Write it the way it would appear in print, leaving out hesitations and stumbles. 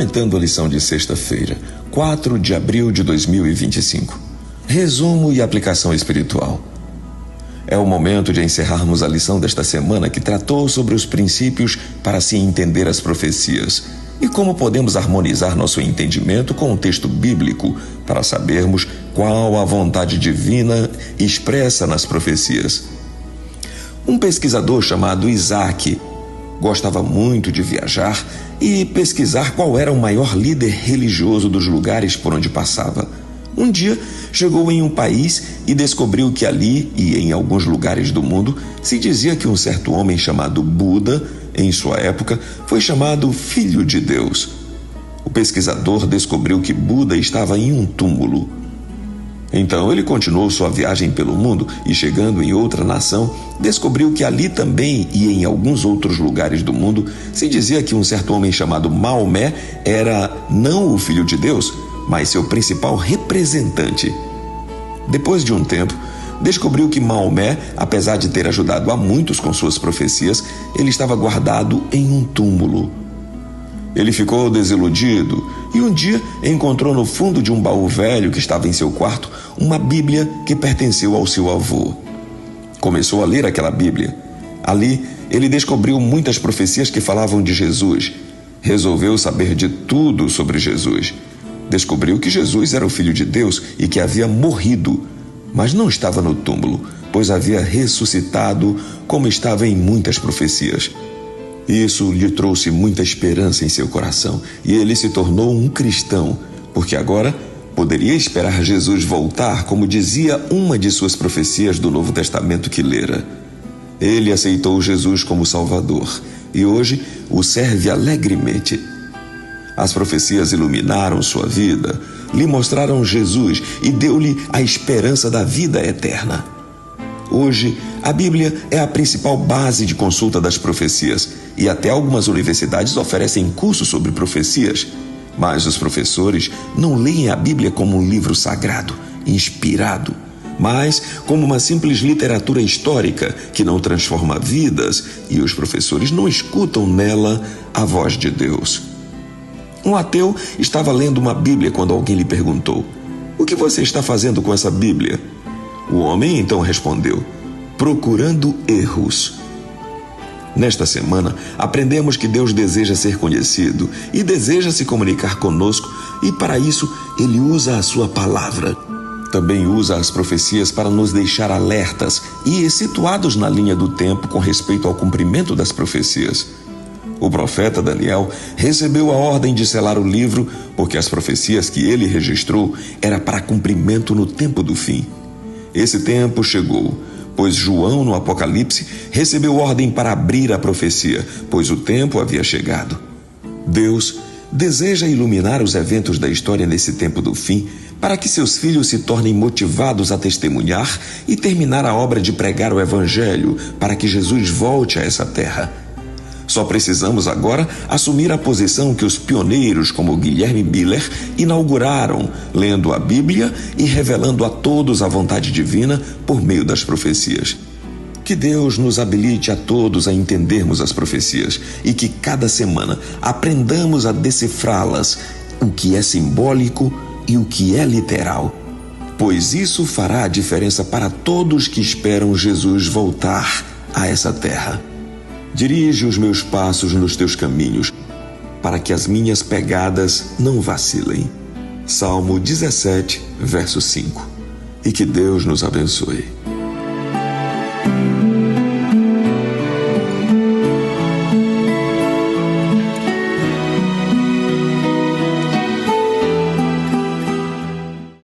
comentando a lição de sexta-feira, 4 de abril de 2025. Resumo e aplicação espiritual. É o momento de encerrarmos a lição desta semana que tratou sobre os princípios para se entender as profecias e como podemos harmonizar nosso entendimento com o texto bíblico para sabermos qual a vontade divina expressa nas profecias. Um pesquisador chamado Isaac gostava muito de viajar e pesquisar qual era o maior líder religioso dos lugares por onde passava. Um dia, chegou em um país e descobriu que ali e em alguns lugares do mundo se dizia que um certo homem chamado Buda, em sua época, foi chamado Filho de Deus. O pesquisador descobriu que Buda estava em um túmulo. Então ele continuou sua viagem pelo mundo e, chegando em outra nação, descobriu que ali também e em alguns outros lugares do mundo se dizia que um certo homem chamado Maomé era não o Filho de Deus, mas seu principal representante. Depois de um tempo, descobriu que Maomé, apesar de ter ajudado a muitos com suas profecias, ele estava guardado em um túmulo. Ele ficou desiludido e um dia encontrou no fundo de um baú velho que estava em seu quarto uma Bíblia que pertenceu ao seu avô. Começou a ler aquela Bíblia. Ali, ele descobriu muitas profecias que falavam de Jesus. Resolveu saber de tudo sobre Jesus. Descobriu que Jesus era o Filho de Deus e que havia morrido, mas não estava no túmulo, pois havia ressuscitado, como estava em muitas profecias. Isso lhe trouxe muita esperança em seu coração e ele se tornou um cristão, porque agora poderia esperar Jesus voltar, como dizia uma de suas profecias do Novo Testamento que lera. Ele aceitou Jesus como Salvador e hoje o serve alegremente. As profecias iluminaram sua vida, lhe mostraram Jesus e deu-lhe a esperança da vida eterna. Hoje, a Bíblia é a principal base de consulta das profecias e até algumas universidades oferecem cursos sobre profecias, mas os professores não leem a Bíblia como um livro sagrado, inspirado, mas como uma simples literatura histórica que não transforma vidas e os professores não escutam nela a voz de Deus. Um ateu estava lendo uma Bíblia quando alguém lhe perguntou: "O que você está fazendo com essa Bíblia?" O homem então respondeu: "Procurando erros." Nesta semana, aprendemos que Deus deseja ser conhecido e deseja se comunicar conosco, e para isso Ele usa a sua palavra. Também usa as profecias para nos deixar alertas e situados na linha do tempo com respeito ao cumprimento das profecias. O profeta Daniel recebeu a ordem de selar o livro porque as profecias que ele registrou era para cumprimento no tempo do fim. Esse tempo chegou, pois João, no Apocalipse, recebeu ordem para abrir a profecia, pois o tempo havia chegado. Deus deseja iluminar os eventos da história nesse tempo do fim, para que seus filhos se tornem motivados a testemunhar e terminar a obra de pregar o Evangelho, para que Jesus volte a essa terra. Só precisamos agora assumir a posição que os pioneiros como Guilherme Biller inauguraram, lendo a Bíblia e revelando a todos a vontade divina por meio das profecias. Que Deus nos habilite a todos a entendermos as profecias e que cada semana aprendamos a decifrá-las, o que é simbólico e o que é literal, pois isso fará a diferença para todos que esperam Jesus voltar a essa terra. Dirige os meus passos nos teus caminhos, para que as minhas pegadas não vacilem. Salmo 17, verso 5. E que Deus nos abençoe.